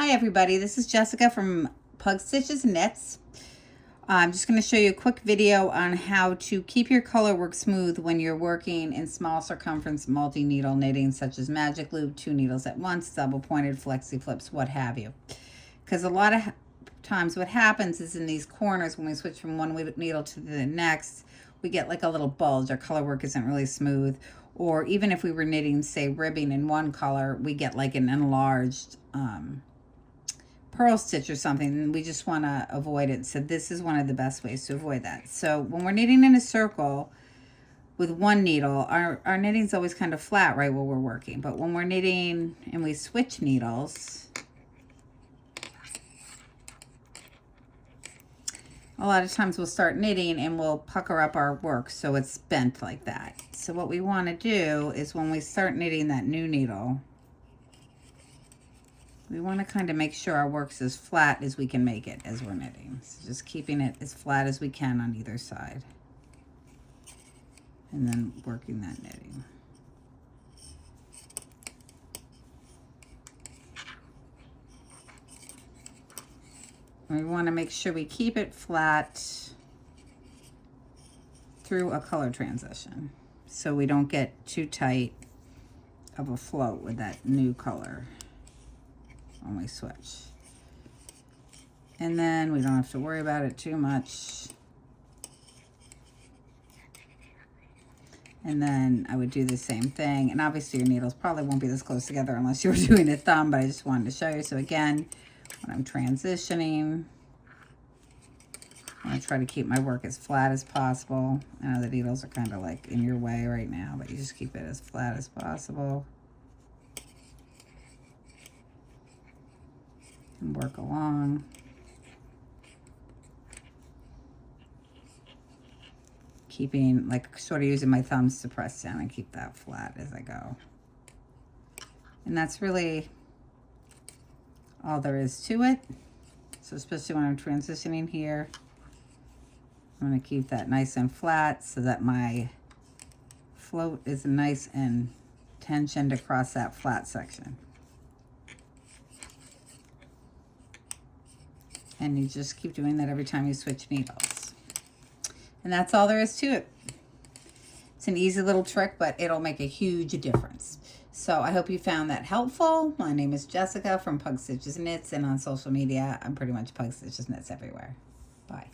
Hi everybody, this is Jessica from Pug Stitches Knits. I'm just going to show you a quick video on how to keep your color work smooth when you're working in small circumference multi-needle knitting, such as magic loop, 2 needles at once, double pointed, flexi flips, what have you. Because a lot of times what happens is in these corners, when we switch from one needle to the next, we get like a little bulge. Our color work isn't really smooth. Or even if we were knitting, say, ribbing in one color, we get like an enlarged purl stitch or something, and we just want to avoid it. So this is one of the best ways to avoid that. So when we're knitting in a circle with one needle, our knitting is always kind of flat right while we're working. But when we're knitting and we switch needles, a lot of times we'll start knitting and we'll pucker up our work so it's bent like that. So what we want to do is when we start knitting that new needle, we want to kind of make sure our work's as flat as we can make it as we're knitting. So just keeping it as flat as we can on either side. And then working that knitting. We want to make sure we keep it flat through a color transition so we don't get too tight of a float with that new color when we switch. And then we don't have to worry about it too much. And then I would do the same thing. And obviously your needles probably won't be this close together unless you were doing a thumb, but I just wanted to show you. So again, when I'm transitioning, I want to try to keep my work as flat as possible. I know the needles are kind of like in your way right now, but you just keep it as flat as possible. And work along. Keeping, like, sort of using my thumbs to press down and keep that flat as I go. And that's really all there is to it. So especially when I'm transitioning here, I'm going to keep that nice and flat so that my float is nice and tensioned across that flat section. And you just keep doing that every time you switch needles. And that's all there is to it. It's an easy little trick, but it'll make a huge difference. So I hope you found that helpful. My name is Jessica from Pug Stitches Knits, and on social media, I'm pretty much Pug Stitches Knits everywhere. Bye.